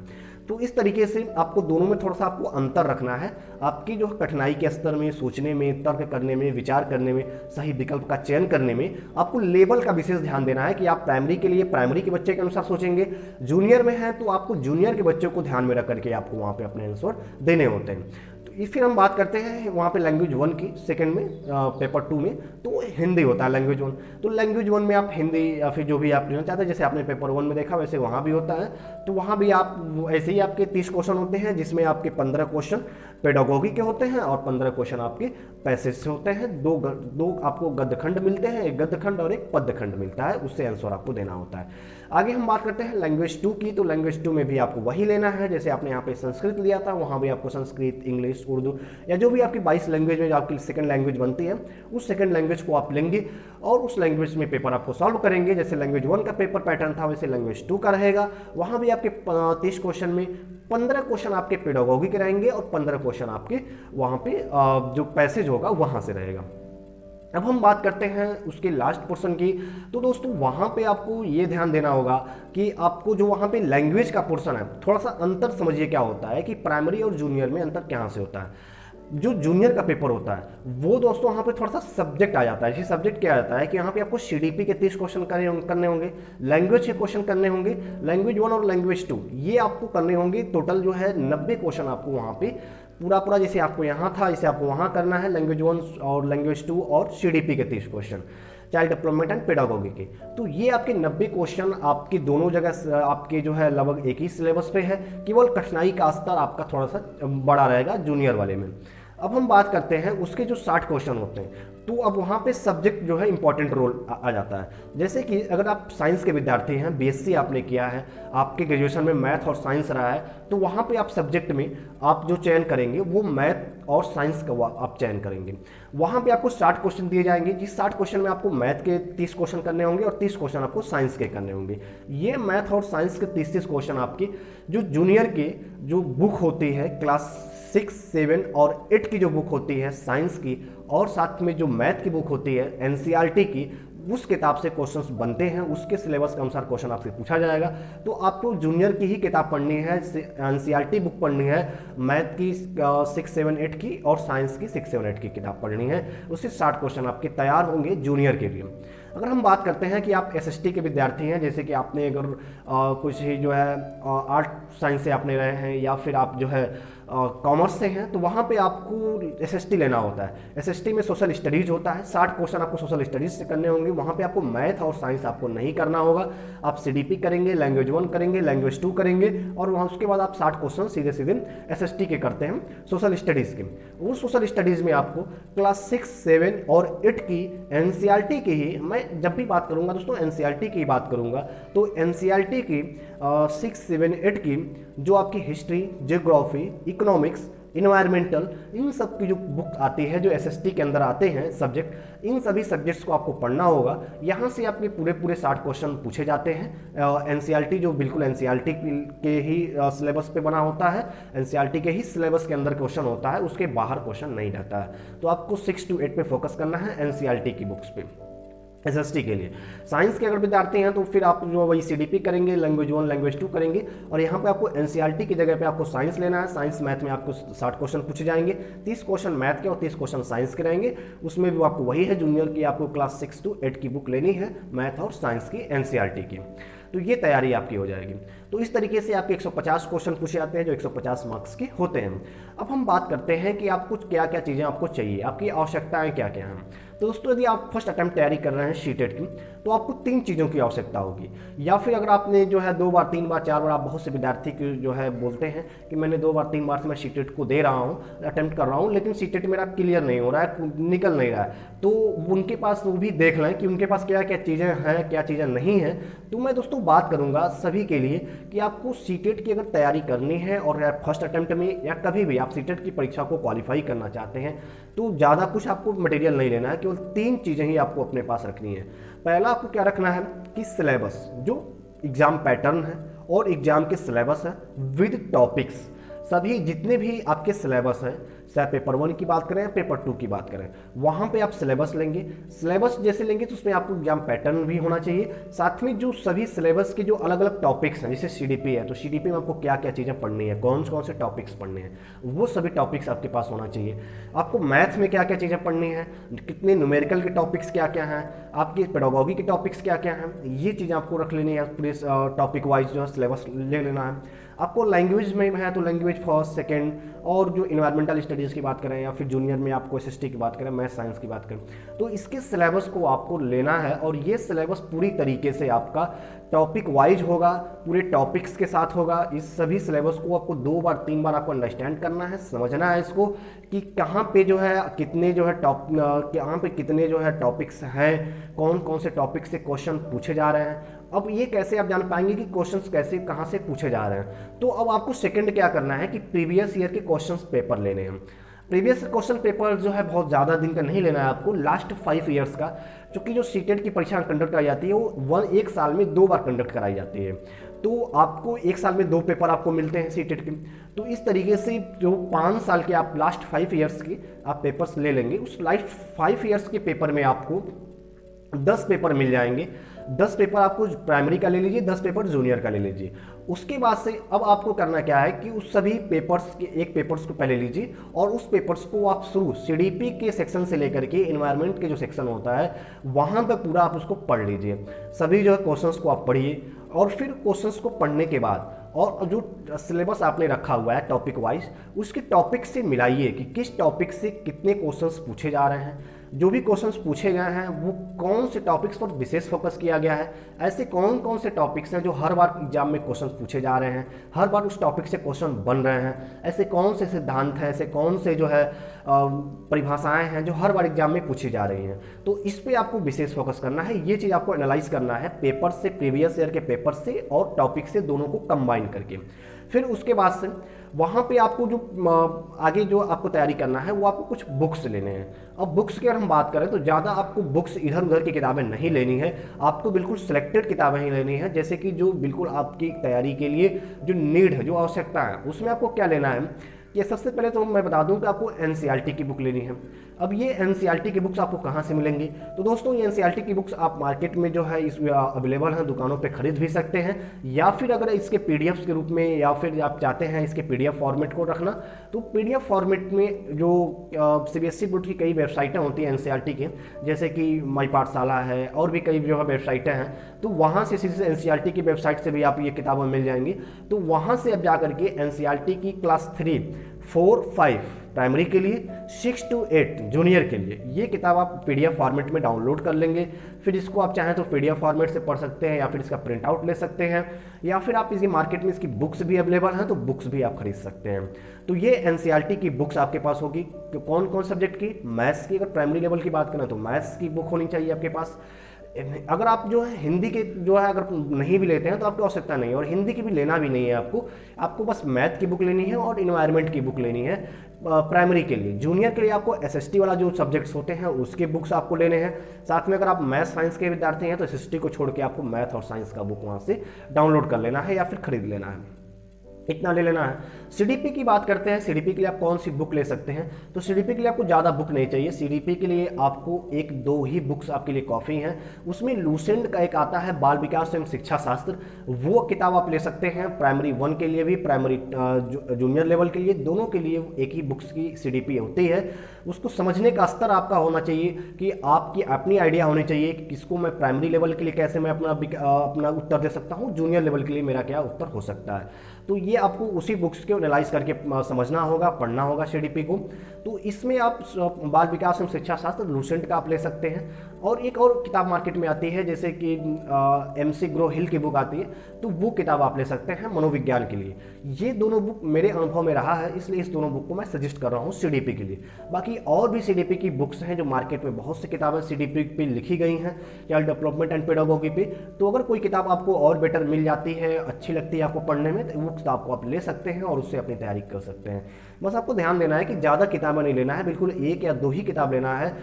तो इस तरीके से आपको दोनों में थोड़ा सा आपको अंतर रखना है। आपकी जो कठिनाई के स्तर में, सोचने में, तर्क करने में, विचार करने में, सही विकल्प का चयन करने में आपको लेवल का विशेष ध्यान देना है कि आप प्राइमरी के लिए प्राइमरी के बच्चे के अनुसार सोचेंगे, जूनियर में है तो आपको जूनियर के बच्चों को ध्यान में रख करके आपको वहाँ पे अपने आंसर देने होते हैं। फिर हम बात करते हैं वहाँ पे लैंग्वेज 1 की, सेकंड में पेपर 2 में तो हिंदी होता है लैंग्वेज 1। तो लैंग्वेज 1 में आप हिंदी या फिर जो भी आप लेना चाहते हैं, जैसे आपने पेपर 1 में देखा वैसे वहाँ भी होता है। तो वहाँ भी आप ऐसे ही आपके 30 क्वेश्चन होते हैं, जिसमें आपके 15 क्वेश्चन पेडागोगी के होते हैं और 15 क्वेश्चन आपके पैसेज से होते हैं। दो आपको गद्यखंड मिलते हैं, एक गद्यखंड और एक पद्यखंड मिलता है, उससे आंसर आपको देना होता है। आगे हम बात करते हैं लैंग्वेज 2 की। तो लैंग्वेज 2 में भी आपको वही लेना है, जैसे आपने यहाँ पे संस्कृत लिया था, वहाँ भी आपको संस्कृत, इंग्लिश, उर्दू या जो भी आपकी 22 लैंग्वेज में जो आपकी सेकंड लैंग्वेज बनती है, उस सेकंड लैंग्वेज को आप लेंगे और उस लैंग्वेज में पेपर आपको सॉल्व करेंगे। जैसे लैंग्वेज 1 का पेपर पैटर्न था वैसे लैंग्वेज 2 का रहेगा। वहाँ भी आपके 30 क्वेश्चन में 15 क्वेश्चन आपके पेडागोगी के रहेंगे और 15 क्वेश्चन आपके वहाँ पे जो पैसेज होगा वहाँ से रहेगा। अब हम बात करते हैं उसके लास्ट पोर्शन की। तो दोस्तों वहाँ पे आपको ये ध्यान देना होगा कि आपको जो वहाँ पे लैंग्वेज का पोर्शन है, थोड़ा सा अंतर समझिए क्या होता है कि प्राइमरी और जूनियर में अंतर कहाँ से होता है। जो जूनियर का पेपर होता है वो दोस्तों वहाँ पे थोड़ा सा सब्जेक्ट आ जाता है। ये सब्जेक्ट क्या आता है कि यहाँ पे आपको सीडीपी के 30 क्वेश्चन करने होंगे, लैंग्वेज के क्वेश्चन करने होंगे, लैंग्वेज 1 और लैंग्वेज 2 ये आपको करने होंगे। टोटल जो है 90 क्वेश्चन आपको वहाँ पे पूरा जैसे आपको यहाँ था इसे आपको वहाँ करना है, लैंग्वेज 1 और लैंग्वेज 2 और सीडीपी के 30 question, child development and pedagogy के। तो ये आपके 90 क्वेश्चन आपकी दोनों जगह आपके जो है लगभग एक ही सिलेबस पे है, केवल कठिनाई का स्तर आपका थोड़ा सा बड़ा रहेगा जूनियर वाले में। अब हम बात करते हैं उसके जो 60 क्वेश्चन होते हैं, तो अब वहाँ पे सब्जेक्ट जो है इंपॉर्टेंट रोल आ जाता है। जैसे कि अगर आप साइंस के विद्यार्थी हैं, बीएससी आपने किया है, आपके ग्रेजुएशन में मैथ और साइंस रहा है, तो वहाँ पे आप सब्जेक्ट में आप जो चयन करेंगे वो मैथ और साइंस का आप चयन करेंगे। वहाँ पे आपको 60 क्वेश्चन दिए जाएंगे, जिस 60 क्वेश्चन में आपको मैथ के 30 क्वेश्चन करने होंगे और 30 क्वेश्चन आपको साइंस के करने होंगे। ये मैथ और साइंस के 30 क्वेश्चन आपकी जो जूनियर के जो बुक होती है क्लास 6, 7 और 8 की जो बुक होती है साइंस की, और साथ में जो मैथ की बुक होती है एनसीईआरटी की, उस किताब से क्वेश्चंस बनते हैं, उसके सिलेबस के अनुसार क्वेश्चन आपसे पूछा जाएगा। तो आपको जूनियर की ही किताब पढ़नी है, एनसीईआरटी बुक पढ़नी है, मैथ की 6, 7, 8 की और साइंस की 6, 7, 8 की किताब पढ़नी है। उससे 60 क्वेश्चन आपके तैयार होंगे जूनियर के लिए। अगर हम बात करते हैं कि आप एसएसटी के विद्यार्थी हैं, जैसे कि आपने अगर कुछ ही जो है आर्ट साइंस से आपने रहे हैं या फिर आप जो है कॉमर्स से हैं, तो वहाँ पे आपको एसएसटी लेना होता है। एसएसटी में सोशल स्टडीज होता है, 60 क्वेश्चन आपको सोशल स्टडीज से करने होंगे। वहाँ पे आपको मैथ और साइंस आपको नहीं करना होगा, आप सीडीपी करेंगे, लैंग्वेज 1 करेंगे, लैंग्वेज 2 करेंगे और वहाँ उसके बाद आप 60 क्वेश्चन सीधे सीधे एसएसटी के करते हैं सोशल स्टडीज़ के। वो सोशल स्टडीज़ में आपको क्लास 6, 7 और 8 की एनसीईआरटी की ही, मैं जब भी बात करूँगा दोस्तों एनसीईआरटी की बात करूँगा, तो एनसीईआरटी की 6, 7, 8 की जो आपकी हिस्ट्री, जियोग्राफी, इकोनॉमिक्स, इन्वायरमेंटल, इन सब की जो बुक आती है जो एसएसटी के अंदर आते हैं सब्जेक्ट, इन सभी सब्जेक्ट्स को आपको पढ़ना होगा। यहाँ से आपके पूरे 60 क्वेश्चन पूछे जाते हैं। एनसीईआरटी जो बिल्कुल एनसीईआरटी के ही सिलेबस पे बना होता है, एनसीईआरटी के ही सिलेबस के अंदर क्वेश्चन होता है, उसके बाहर क्वेश्चन नहीं रहता है। तो आपको 6 to 8 पे फोकस करना है एनसीईआरटी की बुक्स पे एसएसटी के लिए। साइंस के अगर विद्यार्थी हैं तो फिर आप जो वही सीडीपी करेंगे, लैंग्वेज 1, लैंग्वेज 2 करेंगे और यहाँ पे आपको एनसीईआरटी की जगह पे आपको साइंस लेना है। साइंस मैथ में आपको 60 क्वेश्चन पूछे जाएंगे, 30 क्वेश्चन मैथ के और 30 क्वेश्चन साइंस के रहेंगे। उसमें भी आपको वही है जूनियर की, आपको क्लास 6 to 8 की बुक लेनी है, मैथ और साइंस की एनसीईआरटी की। तो ये तैयारी आपकी हो जाएगी। तो इस तरीके से आपके 150 क्वेश्चन पूछे जाते हैं जो 150 मार्क्स के होते हैं। अब हम बात करते हैं कि आपको क्या क्या चीज़ें आपको चाहिए, आपकी आवश्यकताएं क्या क्या हैं। तो दोस्तों यदि आप फर्स्ट अटेम्प्ट तैयारी कर रहे हैं सीटेट की, तो आपको 3 चीज़ों की आवश्यकता होगी। या फिर अगर आपने जो है 2 बार, 3 बार, 4 बार, आप बहुत से विद्यार्थी की जो है बोलते हैं कि मैंने 2 बार, 3 बार से मैं सीटेट को दे रहा हूँ, अटेम्प्ट कर रहा हूँ, लेकिन सीटेट मेरा क्लियर नहीं हो रहा है, निकल नहीं रहा है, तो उनके पास वो भी देख लें कि उनके पास क्या क्या चीज़ें हैं, क्या चीज़ें नहीं हैं। तो मैं दोस्तों बात करूँगा सभी के लिए कि आपको सीटेट की अगर तैयारी करनी है और फर्स्ट अटेम्प्ट में या कभी भी आप सीटेट की परीक्षा को क्वालिफाई करना चाहते हैं, तो ज़्यादा कुछ आपको मटेरियल नहीं लेना है, केवल 3 चीज़ें ही आपको अपने पास रखनी है। पहला आपको क्या रखना है कि सिलेबस, जो एग्जाम पैटर्न है और एग्जाम के सिलेबस है विद टॉपिक्स, सभी जितने भी आपके सिलेबस हैं चाहे पेपर 1 की बात करें या पेपर 2 की बात करें, वहाँ पे आप सिलेबस लेंगे। सिलेबस जैसे लेंगे तो उसमें आपको एग्जाम पैटर्न भी होना चाहिए, साथ में जो सभी सिलेबस के जो अलग अलग टॉपिक्स हैं, जैसे सीडीपी है तो सीडीपी में आपको क्या क्या चीज़ें पढ़नी है, कौन कौन से टॉपिक्स पढ़ने हैं, वो सभी टॉपिक्स आपके पास होना चाहिए। आपको मैथ में क्या क्या चीज़ें पढ़नी है, कितने न्यूमेरिकल के टॉपिक्स क्या क्या हैं, आपके पेडागोगी के टॉपिक्स क्या क्या हैं, ये चीज़ें आपको रख लेनी है। पूरे टॉपिक वाइज जो है सिलेबस ले लेना है। आपको लैंग्वेज में है तो लैंग्वेज फर्स्ट सेकंड, और जो इन्वायरमेंटल स्टडीज़ की बात करें या फिर जूनियर में आपको एसएसटी की बात करें, मैथ साइंस की बात करें, तो इसके सिलेबस को आपको लेना है। और ये सिलेबस पूरी तरीके से आपका टॉपिक वाइज होगा, पूरे टॉपिक्स के साथ होगा। इस सभी सिलेबस को आपको 2 बार 3 बार आपको अंडरस्टैंड करना है, समझना है इसको कि कहाँ पे जो है कितने जो है कहाँ पे कितने जो है टॉपिक्स हैं, कौन कौन से टॉपिक से क्वेश्चन पूछे जा रहे हैं। अब ये कैसे आप जान पाएंगे कि क्वेश्चंस कैसे कहाँ से पूछे जा रहे हैं। तो अब आपको सेकंड क्या करना है कि प्रीवियस ईयर के क्वेश्चंस पेपर लेने हैं। प्रीवियस क्वेश्चन पेपर जो है बहुत ज़्यादा दिन का नहीं लेना है आपको, लास्ट 5 ईयर्स का, क्योंकि जो सीटेट की परीक्षा कंडक्ट कराई जाती है वो 1 साल में 2 बार कंडक्ट कराई जाती है। तो आपको 1 साल में 2 पेपर आपको मिलते हैं सीटेट के। तो इस तरीके से जो 5 साल के आप लास्ट 5 ईयर्स के आप पेपर्स ले लेंगे, उस लास्ट 5 ईयर्स के पेपर में आपको 10 पेपर मिल जाएंगे। 10 पेपर आपको प्राइमरी का ले लीजिए, 10 पेपर जूनियर का ले लीजिए। उसके बाद से अब आपको करना क्या है कि उस सभी पेपर्स के एक पेपर्स को पहले लीजिए और उस पेपर्स को आप शुरू सीडीपी के सेक्शन से लेकर के इन्वायरमेंट के जो सेक्शन होता है वहाँ तक पूरा आप उसको पढ़ लीजिए। सभी जो है क्वेश्चंस को आप पढ़िए और फिर क्वेश्चंस को पढ़ने के बाद और जो सिलेबस आपने रखा हुआ है टॉपिक वाइज, उसके टॉपिक से मिलाइए कि किस टॉपिक से कितने क्वेश्चंस पूछे जा रहे हैं। जो भी क्वेश्चंस पूछे गए हैं वो कौन से टॉपिक्स पर विशेष फोकस किया गया है, ऐसे कौन कौन से टॉपिक्स हैं जो हर बार एग्जाम में क्वेश्चंस पूछे जा रहे हैं, हर बार उस टॉपिक से क्वेश्चन बन रहे हैं, ऐसे कौन से सिद्धांत हैं, ऐसे कौन से जो है परिभाषाएं हैं जो हर बार एग्जाम में पूछी जा रही हैं। तो इस पर आपको विशेष फोकस करना है, ये चीज़ आपको एनालाइज करना है पेपर से, प्रीवियस ईयर के पेपर से और टॉपिक से, दोनों को कंबाइन करके। फिर उसके बाद से वहाँ पे आपको जो आगे जो आपको तैयारी करना है वो आपको कुछ बुक्स लेने हैं। अब बुक्स की अगर हम बात करें तो ज़्यादा आपको बुक्स इधर उधर की किताबें नहीं लेनी है, आपको बिल्कुल सिलेक्टेड किताबें ही लेनी है, जैसे कि जो बिल्कुल आपकी तैयारी के लिए जो नीड है, जो आवश्यकता है, उसमें आपको क्या लेना है कि सबसे पहले तो मैं बता दूं कि आपको एनसीईआरटी की बुक लेनी है। अब ये एनसीईआरटी की बुक्स आपको कहाँ से मिलेंगी? तो दोस्तों ये एनसीईआरटी की बुक्स आप मार्केट में जो है इस अवेलेबल हैं, दुकानों पे खरीद भी सकते हैं, या फिर अगर इसके पीडीएफ के रूप में या फिर आप चाहते हैं इसके पीडीएफ फॉर्मेट को रखना, तो पीडीएफ फॉर्मेट में जो सीबीएसई बोर्ड की कई वेबसाइटें होती हैं एनसीईआरटी के, जैसे कि माई पाठशाला है और भी कई जो है वेबसाइटें हैं, तो वहाँ से सीधे एनसीईआरटी की वेबसाइट से भी आप ये किताबें मिल जाएंगी। तो वहाँ से अब जा करके एनसीईआरटी की क्लास 3, 4, 5 प्राइमरी के लिए, 6 to 8 जूनियर के लिए ये किताब आप पीडीएफ फॉर्मेट में डाउनलोड कर लेंगे। फिर इसको आप चाहें तो पीडीएफ फॉर्मेट से पढ़ सकते हैं या फिर इसका प्रिंट आउट ले सकते हैं, या फिर आप इसकी मार्केट में इसकी बुक्स भी अवेलेबल हैं तो बुक्स भी आप खरीद सकते हैं। तो ये एनसीईआरटी की बुक्स आपके पास होगी। तो कौन कौन सब्जेक्ट की? मैथ्स की, अगर प्राइमरी लेवल की बात करें तो मैथ्स की बुक होनी चाहिए आपके पास। अगर आप जो है हिंदी के जो है अगर नहीं भी लेते हैं तो आपकी आवश्यकता नहीं है, और हिंदी की भी लेना भी नहीं है आपको बस मैथ की बुक लेनी है और इन्वायरमेंट की बुक लेनी है प्राइमरी के लिए। जूनियर के लिए आपको एसएसटी वाला जो सब्जेक्ट्स होते हैं उसके बुक्स आपको लेने हैं। साथ में अगर आप मैथ साइंस के विद्यार्थी हैं तो एसएसटी को छोड़ के आपको मैथ और साइंस का बुक वहाँ से डाउनलोड कर लेना है या फिर खरीद लेना है, इतना ले लेना है। सीडीपी की बात करते हैं, सीडीपी के लिए आप कौन सी बुक ले सकते हैं? तो सीडीपी के लिए आपको ज़्यादा बुक नहीं चाहिए। सीडीपी के लिए आपको 1-2 ही बुक्स आपके लिए काफ़ी हैं। उसमें लूसेंट का एक आता है बाल विकास एवं शिक्षा शास्त्र, वो किताब आप ले सकते हैं। प्राइमरी 1 के लिए भी, प्राइमरी जूनियर लेवल के लिए, दोनों के लिए एक ही बुक्स की सीडीपी होती है। उसको समझने का स्तर आपका होना चाहिए कि आपकी अपनी आइडिया होनी चाहिए कि किसको मैं प्राइमरी लेवल के लिए कैसे मैं अपना उत्तर दे सकता हूँ, जूनियर लेवल के लिए मेरा क्या उत्तर हो सकता है। तो ये आपको उसी बुक्स को एनालाइज करके समझना होगा, पढ़ना होगा सीडीपी को। तो इसमें आप बाल विकास एवं शिक्षा शास्त्र लूसेंट का आप ले सकते हैं। और एक और किताब मार्केट में आती है जैसे कि एमसी ग्रो हिल की बुक आती है, तो वो किताब आप ले सकते हैं मनोविज्ञान के लिए। ये दोनों बुक मेरे अनुभव में रहा है, इसलिए इस दोनों बुक को मैं सजेस्ट कर रहा हूँ सीडीपी के लिए। बाकी और भी सीडीपी की बुक्स हैं जो मार्केट में बहुत सी किताबें सीडीपी पे लिखी गई हैं, चाइल्ड डेवलपमेंट एंड पेडागोगी पे। तो अगर कोई किताब आपको और बेटर मिल जाती है, अच्छी लगती है आपको पढ़ने में, तो वो किताब को आप ले सकते हैं और उससे अपनी तैयारी कर सकते हैं। बस आपको ध्यान देना है कि ज़्यादा किताबें नहीं लेना है, बिल्कुल 1 या 2 ही किताब लेना है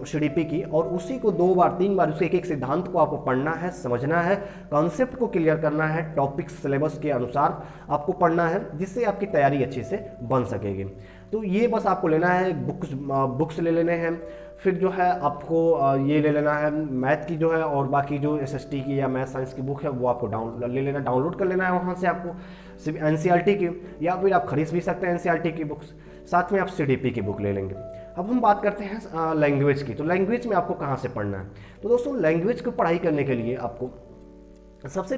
सीडीपी की, और उसी को 2 बार 3 बार उसे एक सिद्धांत को आपको पढ़ना है, समझना है, कॉन्सेप्ट को क्लियर करना है, टॉपिक सिलेबस के अनुसार आपको पढ़ना है, जिससे आपकी तैयारी अच्छे से बन सकेगी। तो ये बस आपको लेना है, बुक्स ले लेने हैं। फिर जो है आपको ये ले लेना है मैथ की जो है, और बाकी जो SST की या मैथ साइंस की बुक है वो आपको डाउनलोड कर लेना है वहाँ से आपको, सिर्फ NCERT की, या फिर आप खरीद भी सकते हैं NCERT की बुक्स। साथ में आप CDP की बुक ले लेंगे। अब हम बात करते हैं लैंग्वेज की। तो लैंग्वेज में आपको कहाँ से पढ़ना है? तो दोस्तों लैंग्वेज की पढ़ाई करने के लिए आपको सबसे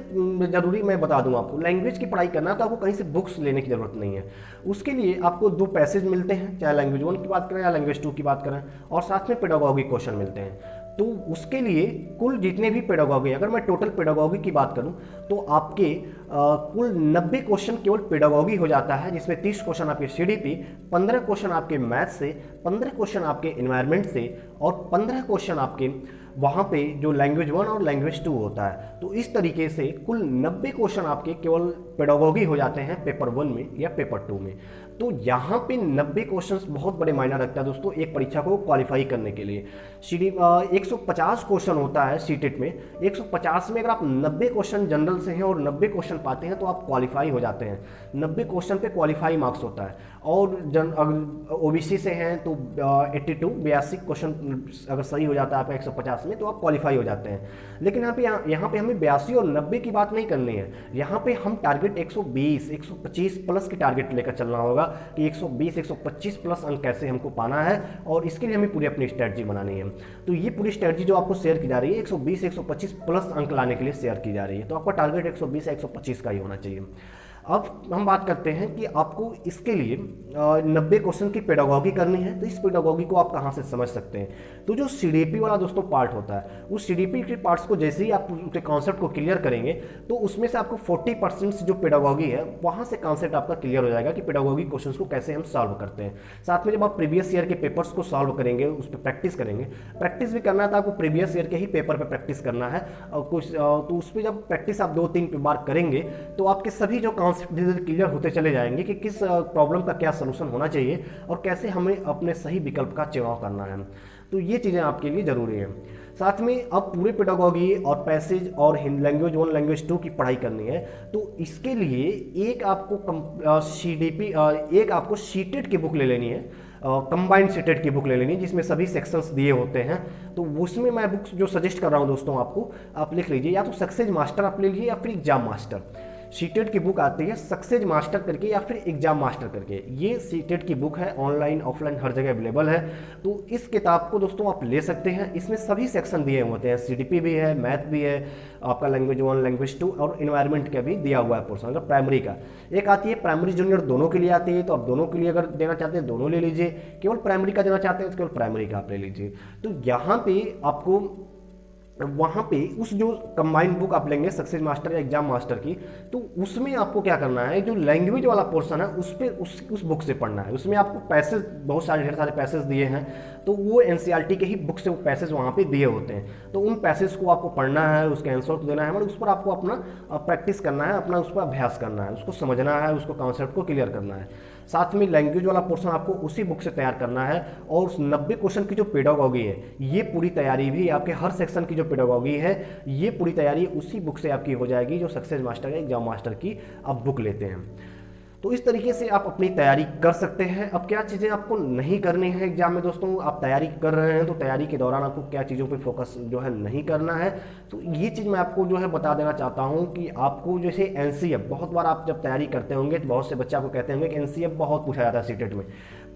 ज़रूरी मैं बता दूं, आपको लैंग्वेज की पढ़ाई करना है तो आपको कहीं से बुक्स लेने की ज़रूरत नहीं है। उसके लिए आपको 2 पैसेज मिलते हैं, चाहे लैंग्वेज 1 की बात करें या लैंग्वेज 2 की बात करें, और साथ में पेडागॉजी क्वेश्चन मिलते हैं। तो उसके लिए कुल जितने भी पेडागॉजी, अगर मैं टोटल पेडागॉजी की बात करूं तो आपके कुल 90 क्वेश्चन केवल पेडागॉजी हो जाता है, जिसमें 30 क्वेश्चन आपके CDP, 15 क्वेश्चन आपके मैथ से, 15 क्वेश्चन आपके इन्वायरमेंट से, और 15 क्वेश्चन आपके वहाँ पे जो लैंग्वेज 1 और लैंग्वेज 2 होता है। तो इस तरीके से कुल 90 क्वेश्चन आपके केवल पेडागॉजी हो जाते हैं पेपर 1 में या पेपर 2 में। तो यहाँ पे 90 क्वेश्चंस बहुत बड़े मायना रखता है दोस्तों एक परीक्षा को क्वालिफाई करने के लिए। 150 क्वेश्चन होता है सीटेट में, 150 में अगर आप 90 क्वेश्चन जनरल से हैं और 90 क्वेश्चन पाते हैं तो आप क्वालिफाई हो जाते हैं। 90 क्वेश्चन पे क्वालिफाई मार्क्स होता है। और OBC से हैं तो 82 क्वेश्चन अगर सही हो जाता है आपका 150 में तो आप क्वालिफाई हो जाते हैं। लेकिन यहाँ पे हमें 82 और 90 की बात नहीं करनी है। यहाँ पे हम टारगेट 120 125 प्लस की टारगेट लेकर चलना होगा कि 120 125 प्लस अंक कैसे हमको पाना है, और इसके लिए हमें पूरी अपनी स्ट्रेटजी बनानी है। तो ये पूरी स्ट्रेटजी जो आपको शेयर की जा रही है 120 125 प्लस अंक लाने के लिए शेयर की जा रही है। तो आपका टारगेट 120 या 125 का ही होना चाहिए। अब हम बात करते हैं कि आपको इसके लिए 90 क्वेश्चन की पेडागॉजी करनी है। तो इस पेडागॉजी को आप कहाँ से समझ सकते हैं? तो जो CDP वाला दोस्तों पार्ट होता है, उस CDP के पार्ट्स को जैसे ही आप उसके कॉन्सेप्ट को क्लियर करेंगे तो उसमें से आपको 40% जो पेडागॉजी है वहाँ से कॉन्सेप्ट आपका क्लियर हो जाएगा कि पेडागॉजी क्वेश्चन को कैसे हम सॉल्व करते हैं। साथ में जब आप प्रीवियस ईयर के पेपर्स को सॉल्व करेंगे, उस पर प्रैक्टिस करेंगे, प्रैक्टिस भी करना है तो आपको प्रीवियस ईयर के ही पेपर पर प्रैक्टिस करना है। और कुछ तो उस पर जब प्रैक्टिस आप 2-3 बार करेंगे तो आपके सभी जो कॉन्सेप्ट क्लियर होते चले जाएंगे कि किस प्रॉब्लम का क्या सलूशन होना चाहिए और कैसे हमें अपने सही विकल्प का चुनाव करना है। तो ये चीज़ें आपके लिए ज़रूरी है। साथ में अब पूरे पेडागॉजी और पैसेज और लैंग्वेज 1 लैंग्वेज 2 की पढ़ाई करनी है तो इसके लिए एक आपको सीटेट की बुक ले लेनी है, कंबाइंड सीटेट की बुक ले लेनी है जिसमें सभी सेक्शंस दिए होते हैं। तो उसमें मैं बुक्स जो सजेस्ट कर रहा हूँ दोस्तों आपको, आप लिख लीजिए, या तो सक्सेस मास्टर आप ले लीजिए या फिर एग्जाम मास्टर। सीटेट की बुक आती है सक्सेस मास्टर करके या फिर एग्जाम मास्टर करके। ये सीटेट की बुक है, ऑनलाइन ऑफलाइन हर जगह अवेलेबल है। तो इस किताब को दोस्तों आप ले सकते हैं। इसमें सभी सेक्शन दिए होते हैं, CDP भी है, मैथ भी है, आपका लैंग्वेज 1 लैंग्वेज 2 और इन्वायरमेंट का भी दिया हुआ है पोर्सन। अगर प्राइमरी का एक आती है, प्राइमरी जूनियर दोनों के लिए आती है, तो आप दोनों के लिए अगर देना चाहते हैं दोनों ले लीजिए। केवल प्राइमरी का देना चाहते हैं तो केवल प्राइमरी का आप ले लीजिए। तो यहाँ पे आपको वहाँ पे उस जो कंबाइंड बुक आप लेंगे सक्सेस मास्टर या एग्जाम मास्टर की, तो उसमें आपको क्या करना है, जो लैंग्वेज वाला पोर्शन है उस पर उस बुक से पढ़ना है। उसमें आपको पैसेज बहुत सारे ढेर सारे पैसेज दिए हैं, तो वो NCERT के ही बुक से वो पैसेज वहाँ पे दिए होते हैं। तो उन पैसेज को आपको पढ़ना है, उसके आंसर को देना है, मतलब उस पर आपको अपना प्रैक्टिस करना है, अपना उस पर अभ्यास करना है, उसको समझना है, उसको कॉन्सेप्ट को क्लियर करना है। साथ में लैंग्वेज वाला पोर्शन आपको उसी बुक से तैयार करना है। और उस 90 क्वेश्चन की जो पेडागॉजी है, ये पूरी तैयारी भी आपके हर सेक्शन की जो पेडागॉजी है ये पूरी तैयारी उसी बुक से आपकी हो जाएगी जो सक्सेस मास्टर या एग्जाम मास्टर की आप बुक लेते हैं। तो इस तरीके से आप अपनी तैयारी कर सकते हैं। अब क्या चीज़ें आपको नहीं करनी है एग्जाम में दोस्तों, आप तैयारी कर रहे हैं तो तैयारी के दौरान आपको क्या चीज़ों पे फोकस जो है नहीं करना है, तो ये चीज़ मैं आपको जो है बता देना चाहता हूँ कि आपको जैसे NCF, बहुत बार आप जब तैयारी करते होंगे तो बहुत से बच्चे आपको कहते होंगे कि NCF बहुत पूछा जाता है सीटेट में।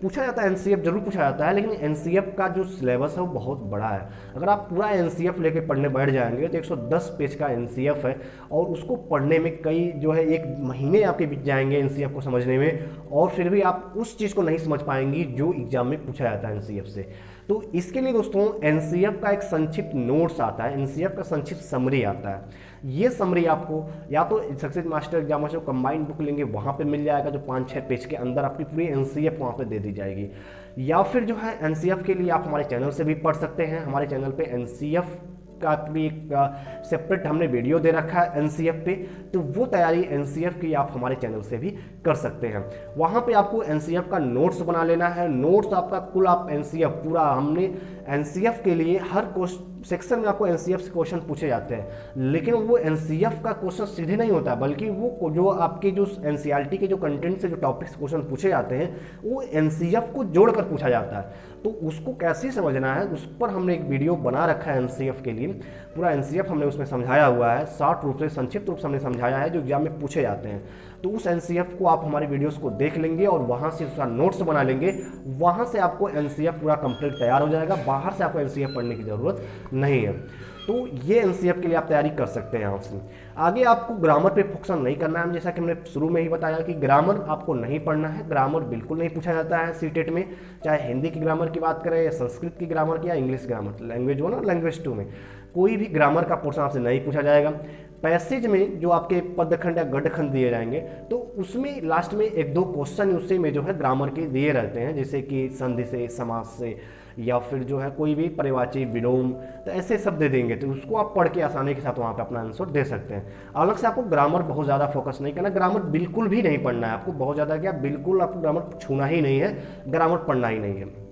पूछा जाता है, NCF जरूर पूछा जाता है, लेकिन NCF का जो सिलेबस है वो बहुत बड़ा है। अगर आप पूरा NCF लेके पढ़ने बैठ जाएंगे तो 110 पेज का NCF है और उसको पढ़ने में कई जो है 1 महीने आपके बीत जाएंगे NCF को समझने में, और फिर भी आप उस चीज़ को नहीं समझ पाएंगी जो एग्जाम में पूछा जाता है NCF से। तो इसके लिए दोस्तों NCF का एक संक्षिप्त नोट्स आता है, NCF का संक्षिप्त समरी आता है। ये समरी आपको या तो success master exam master combined book लेंगे वहाँ पे मिल जाएगा, जो 5-6 पेज के अंदर आपकी पूरी NCF वहाँ पे दे दी जाएगी। या फिर जो है NCF के लिए आप हमारे चैनल से भी पढ़ सकते हैं। हमारे चैनल पे NCF का भी एक सेपरेट हमने वीडियो दे रखा है NCF पे, तो वो तैयारी NCF की आप हमारे चैनल से भी कर सकते हैं। वहाँ पे आपको NCF का नोट्स बना लेना है। नोट्स आपका कुल आप NCF पूरा हमने NCF के लिए हर सेक्शन में आपको एनसीएफ से क्वेश्चन पूछे जाते हैं, लेकिन वो एनसीएफ का क्वेश्चन सीधे नहीं होता, बल्कि वो जो आपके जो एनसीईआरटी के जो कंटेंट से जो टॉपिक्स क्वेश्चन पूछे जाते हैं वो एनसीएफ को जोड़कर पूछा जाता है। तो उसको कैसे समझना है उस पर हमने एक वीडियो बना रखा है एनसीएफ के लिए। पूरा एनसीएफ हमने उसमें समझाया हुआ है, शॉर्ट रूप से, संक्षिप्त रूप से हमने समझाया है जो एग्जाम में पूछे जाते हैं। तो उस एनसीएफ को आप हमारे वीडियोस को देख लेंगे और वहाँ से उसका नोट्स बना लेंगे, वहाँ से आपको एनसीएफ पूरा कंप्लीट तैयार हो जाएगा। बाहर से आपको एनसीएफ पढ़ने की ज़रूरत नहीं है। तो ये एनसीएफ के लिए आप तैयारी कर सकते हैं। यहाँ से आगे आपको ग्रामर पे फोकस नहीं करना है। जैसा कि हमने शुरू में ही बताया कि ग्रामर आपको नहीं पढ़ना है, ग्रामर बिल्कुल नहीं पूछा जाता है सीटेट में, चाहे हिंदी की ग्रामर की बात करें या संस्कृत की ग्रामर की या इंग्लिश ग्रामर, लैंग्वेज 1 और लैंग्वेज 2 में कोई भी ग्रामर का पोर्शन आपसे नहीं पूछा जाएगा। पैसेज में जो आपके पदखंड या गढ़खंड दिए जाएंगे तो उसमें लास्ट में 1-2 क्वेश्चन उससे में जो है ग्रामर के दिए रहते हैं, जैसे कि संधि से, समास से, या फिर जो है कोई भी परिवाची, विलोम, तो ऐसे शब्द दे देंगे। तो उसको आप पढ़ के आसानी के साथ वहाँ पे अपना आंसर दे सकते हैं। अलग से आपको ग्रामर बहुत ज़्यादा फोकस नहीं करना, ग्रामर बिल्कुल भी नहीं पढ़ना है आपको, बहुत ज़्यादा क्या, बिल्कुल आपको ग्रामर छूना ही नहीं है, ग्रामर पढ़ना ही नहीं है।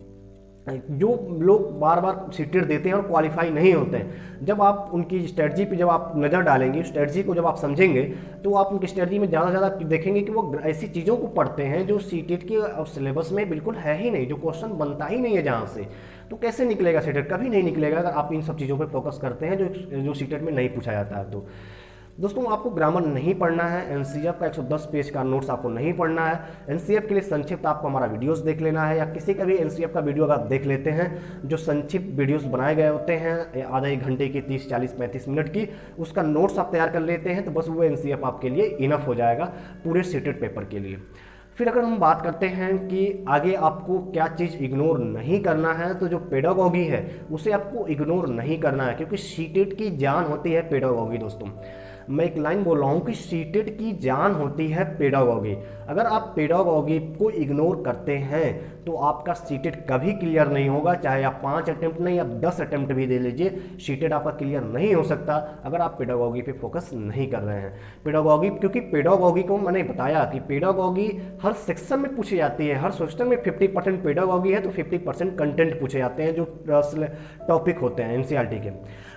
जो लोग बार बार सीटेट देते हैं और क्वालिफाई नहीं होते हैं, जब आप उनकी स्ट्रेटजी पे जब आप नज़र डालेंगे, स्ट्रेटजी को जब आप समझेंगे, तो आप उनकी स्ट्रेटजी में ज़्यादा से ज़्यादा देखेंगे कि वो ऐसी चीज़ों को पढ़ते हैं जो सीटेट के सिलेबस में बिल्कुल है ही नहीं, जो क्वेश्चन बनता ही नहीं है जहाँ से। तो कैसे निकलेगा सीटेट? कभी नहीं निकलेगा अगर आप इन सब चीज़ों पर फोकस करते हैं जो सीटेट में नहीं पूछा जाता है। तो दोस्तों आपको ग्रामर नहीं पढ़ना है, एनसीएफ का 110 पेज का नोट्स आपको नहीं पढ़ना है। एनसीएफ के लिए संक्षिप्त आपको हमारा वीडियोस देख लेना है, या किसी का भी एनसीएफ का वीडियो अगर आप देख लेते हैं, जो संक्षिप्त वीडियोस बनाए गए होते हैं आधा 1 घंटे की, 30, 40, 35 मिनट की, उसका नोट्स आप तैयार कर लेते हैं तो बस वो एनसीएफ आपके लिए इनफ हो जाएगा पूरे सीटेट पेपर के लिए। फिर अगर हम बात करते हैं कि आगे आपको क्या चीज़ इग्नोर नहीं करना है, तो जो पेडागॉजी है उसे आपको इग्नोर नहीं करना है, क्योंकि सीटेट की जान होती है पेडागॉजी। दोस्तों मैं एक लाइन बोल रहा हूँ कि सीटेट की जान होती है पेडागॉजी। अगर आप पेडागॉजी को इग्नोर करते हैं तो आपका सीटेट कभी क्लियर नहीं होगा, चाहे आप 5 अटेम्प्ट नहीं, आप 10 अटेम्प्ट भी दे लीजिए, सीटेट आपका क्लियर नहीं हो सकता अगर आप पेडागॉजी पे फोकस नहीं कर रहे हैं। पेडागॉजी, क्योंकि पेडागॉजी को मैंने बताया कि पेडागॉजी हर सेक्शन में पूछी जाती है, हर सेक्शन में 50% पेडागॉजी है तो 50% कंटेंट पूछे जाते हैं जो टॉपिक होते हैं एनसीईआरटी के,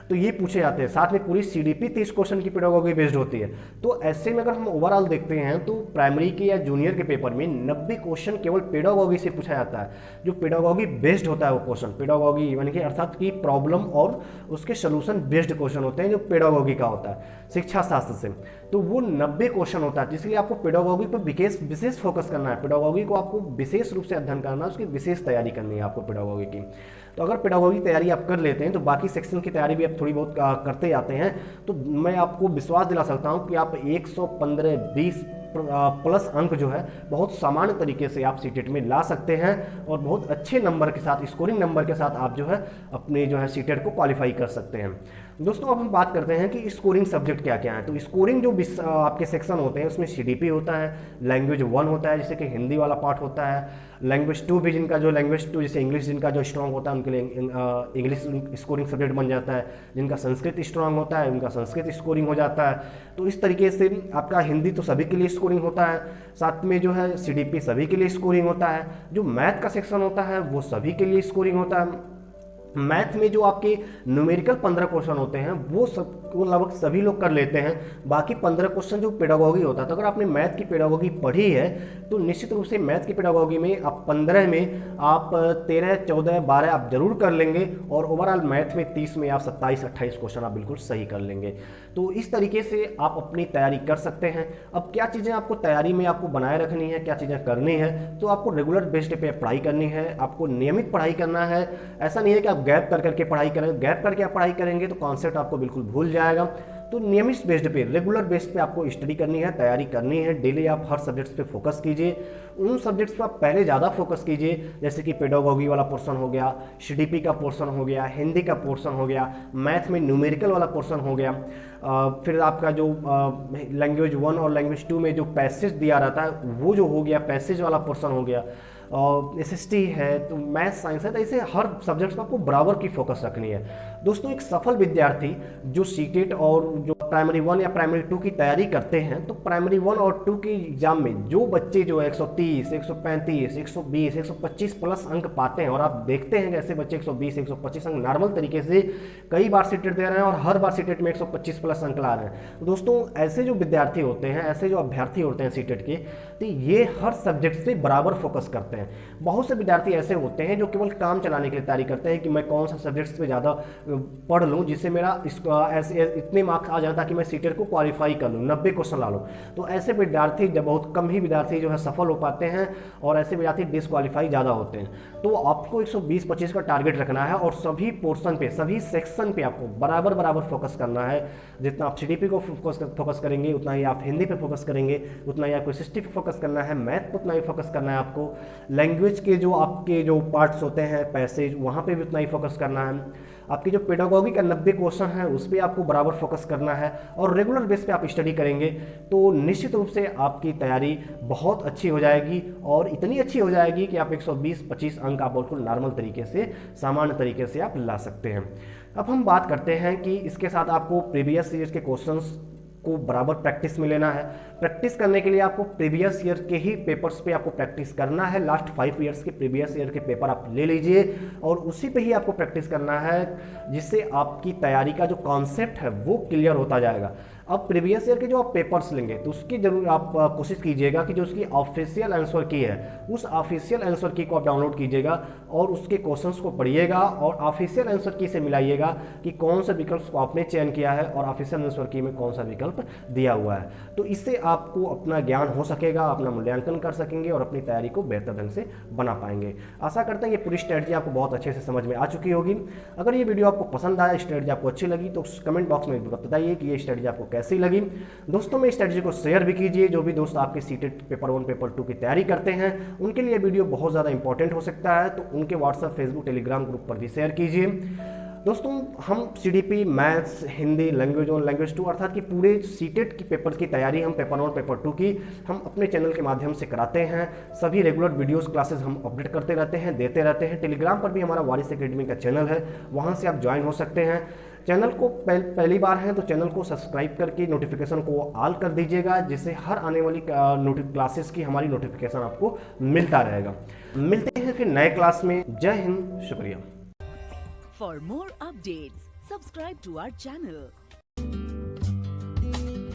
तो ये पूछे जाते हैं। साथ में पूरी सीडीपी 30 क्वेश्चन की पेडागॉजी बेस्ड होती है। तो ऐसे में अगर हम ओवरऑल देखते हैं तो प्राइमरी के या जूनियर के पेपर में 90 क्वेश्चन केवल पेडागॉजी से पूछा जाता है, जो पेडागॉजी बेस्ड होता है वो क्वेश्चन, पेडागॉजी यानी कि अर्थात की प्रॉब्लम और उसके सोल्यूशन बेस्ड क्वेश्चन होते हैं जो पेडागॉजी का होता है शिक्षा शास्त्र से, तो वो 90 क्वेश्चन होता है। इसलिए आपको पेडागॉजी पर विशेष फोकस करना है, पेडागॉजी को आपको विशेष रूप से अध्ययन करना है, उसकी विशेष तैयारी करनी है आपको पेडागॉजी की। तो अगर पेडागॉजी की तैयारी आप कर लेते हैं तो बाकी सेक्शन की तैयारी भी आप थोड़ी बहुत करते जाते हैं, तो मैं आपको विश्वास दिला सकता हूं कि आप 115-20 प्लस अंक जो है बहुत सामान्य तरीके से आप सीटेट में ला सकते हैं और बहुत अच्छे नंबर के साथ, स्कोरिंग नंबर के साथ आप जो है अपने जो है सीटेट को क्वालिफाई कर सकते हैं। दोस्तों अब हम बात करते हैं कि स्कोरिंग सब्जेक्ट क्या क्या है। तो स्कोरिंग जो आपके सेक्शन होते हैं उसमें सीडीपी होता है, लैंग्वेज 1 होता है जैसे कि हिंदी वाला पार्ट होता है, लैंग्वेज 2 भी जिनका जो लैंग्वेज 2 जैसे इंग्लिश जिनका जो स्ट्रांग होता है उनके लिए इंग्लिश स्कोरिंग सब्जेक्ट बन जाता है, जिनका संस्कृत स्ट्रांग होता है उनका संस्कृत स्कोरिंग हो जाता है। तो इस तरीके से आपका हिंदी तो सभी के लिए स्कोरिंग होता है, साथ में जो है सीडीपी सभी के लिए स्कोरिंग होता है, जो मैथ का सेक्शन होता है वो सभी के लिए स्कोरिंग होता है। मैथ में जो आपके न्यूमेरिकल 15 क्वेश्चन होते हैं वो लगभग सभी लोग कर लेते हैं, बाकी 15 क्वेश्चन जो पेडागॉजी होता है। तो अगर आपने मैथ की पेडागॉजी पढ़ी है तो निश्चित रूप से मैथ की पेडागॉजी में आप 15 में आप 13, 14, 12 आप जरूर कर लेंगे और ओवरऑल मैथ में 30 में आप 27, 28 क्वेश्चन आप बिल्कुल सही कर लेंगे। तो इस तरीके से आप अपनी तैयारी कर सकते हैं। अब क्या चीज़ें आपको तैयारी में आपको बनाए रखनी है, क्या चीज़ें करनी है, तो आपको रेगुलर बेस्ड पे पढ़ाई करनी है, आपको नियमित पढ़ाई करना है। ऐसा नहीं है कि आप गैप कर करके पढ़ाई करें, गैप करके आप पढ़ाई करेंगे तो कॉन्सेप्ट आपको बिल्कुल भूल जाएगा। तो नियमित बेस्ड पे, रेगुलर बेस्ड पे आपको स्टडी करनी है, तैयारी करनी है। डेली आप हर सब्जेक्ट्स पे फोकस कीजिए, उन सब्जेक्ट्स पर आप पहले ज़्यादा फोकस कीजिए, जैसे कि पेडागॉजी वाला पोर्शन हो गया, सीडीपी का पोर्शन हो गया, हिंदी का पोर्शन हो गया, मैथ में न्यूमेरिकल वाला पोर्शन हो गया, फिर आपका जो लैंग्वेज 1 और लैंग्वेज 2 में जो पैसेज दिया रहता है वो जो हो गया, पैसेज वाला पोर्शन हो गया, SST है, तो मैथ साइंस है, तो ऐसे हर सब्जेक्ट्स में आपको बराबर की फोकस रखनी है। दोस्तों एक सफल विद्यार्थी जो सीटेट और जो प्राइमरी 1 या प्राइमरी 2 की तैयारी करते हैं, तो प्राइमरी 1 और 2 के एग्जाम में जो बच्चे जो 130, 135, 120, 125 प्लस अंक पाते हैं, और आप देखते हैं ऐसे बच्चे 120, 125 अंक नॉर्मल तरीके से कई बार सीटेट दे रहे हैं और हर बार सीटेट में 125 प्लस अंक ला रहे हैं। दोस्तों ऐसे जो विद्यार्थी होते हैं, ऐसे जो अभ्यर्थी होते हैं सीटेट के, तो ये हर सब्जेक्ट से बराबर फोकस करते हैं। बहुत से विद्यार्थी ऐसे होते हैं जो केवल काम चलाने के लिए तैयारी करते हैं कि मैं कौन सा सब्जेक्ट्स पे ज़्यादा पढ़ लूँ जिससे मेरा ऐसे इतने मार्क्स आ जाए ताकि मैं सीटेट को क्वालिफाई कर लूँ, 90 क्वेश्चन ला लूँ। तो ऐसे विद्यार्थी जब बहुत कम ही विद्यार्थी जो है सफल हो पाते हैं और ऐसे विद्यार्थी डिसक्वालीफाई ज़्यादा होते हैं। तो आपको 120-25 का टारगेट रखना है और सभी पोर्शन पे, सभी सेक्शन पे आपको बराबर फोकस करना है। जितना आप CDP को फोकस करेंगे उतना ही आप हिंदी पे फोकस करेंगे, उतना ही आपको SST पे फोकस करना है, मैथ पे उतना ही फोकस करना है आपको, लैंग्वेज के जो आपके जो पार्ट्स होते हैं पैसेज वहाँ पे भी उतना ही फोकस करना है। आपकी जो पेडागोगी का 90 क्वेश्चन है उस पर आपको बराबर फोकस करना है और रेगुलर बेस पे आप स्टडी करेंगे तो निश्चित रूप से आपकी तैयारी बहुत अच्छी हो जाएगी और इतनी अच्छी हो जाएगी कि आप 120-25 अंक आप बिल्कुल नॉर्मल तरीके से, सामान्य तरीके से आप ला सकते हैं। अब हम बात करते हैं कि इसके साथ आपको प्रीवियस ईयर के क्वेश्चंस को बराबर प्रैक्टिस में लेना है। प्रैक्टिस करने के लिए आपको प्रीवियस ईयर के ही पेपर्स पे आपको प्रैक्टिस करना है। लास्ट 5 ईयर्स के प्रीवियस ईयर के पेपर आप ले लीजिए और उसी पे ही आपको प्रैक्टिस करना है, जिससे आपकी तैयारी का जो कॉन्सेप्ट है वो क्लियर होता जाएगा। अब प्रीवियस ईयर के जो आप पेपर्स लेंगे तो उसकी जरूर आप कोशिश कीजिएगा कि जो उसकी ऑफिशियल आंसर की है उस ऑफिशियल आंसर की को आप डाउनलोड कीजिएगा और उसके क्वेश्चंस को पढ़िएगा और ऑफिशियल आंसर की से मिलाइएगा कि कौन सा विकल्प को आपने चयन किया है और ऑफिशियल आंसर की में कौन सा विकल्प दिया हुआ है। तो इससे आपको अपना ज्ञान हो सकेगा, अपना मूल्यांकन कर सकेंगे और अपनी तैयारी को बेहतर ढंग से बना पाएंगे। आशा करते हैं ये पूरी स्ट्रेटजी आपको बहुत अच्छे से समझ में आ चुकी होगी। अगर ये वीडियो आपको पसंद आया, स्ट्रेटजी आपको अच्छी लगी, तो कमेंट बॉक्स में बताइए कि ये स्ट्रेटजी आपको कैसी लगी। दोस्तों में स्ट्रेटजी को शेयर भी कीजिए। जो भी दोस्त आपके सीटेट पेपर 1 पेपर 2 की तैयारी करते हैं उनके लिए वीडियो बहुत ज़्यादा इंपॉर्टेंट हो सकता है, तो उनके व्हाट्सएप, फेसबुक, टेलीग्राम ग्रुप पर भी शेयर कीजिए। दोस्तों हम CDP, maths, Hindi, language 1, language 2 अर्थात कि पूरे सीटेट की पेपर की तैयारी हम पेपर 1 पेपर 2 की हम अपने चैनल के माध्यम से कराते हैं। सभी रेगुलर वीडियोस क्लासेस हम अपडेट करते रहते हैं, देते रहते हैं। टेलीग्राम पर भी हमारा वारिस एकेडमी का चैनल है, वहाँ से आप ज्वाइन हो सकते हैं। चैनल को पहली बार है तो चैनल को सब्सक्राइब करके नोटिफिकेशन को ऑल कर दीजिएगा, जिससे हर आने वाली क्लासेस की हमारी नोटिफिकेशन आपको मिलता रहेगा। मिलते हैं फिर नए क्लास में। जय हिंद, शुक्रिया। For more updates, subscribe to our channel.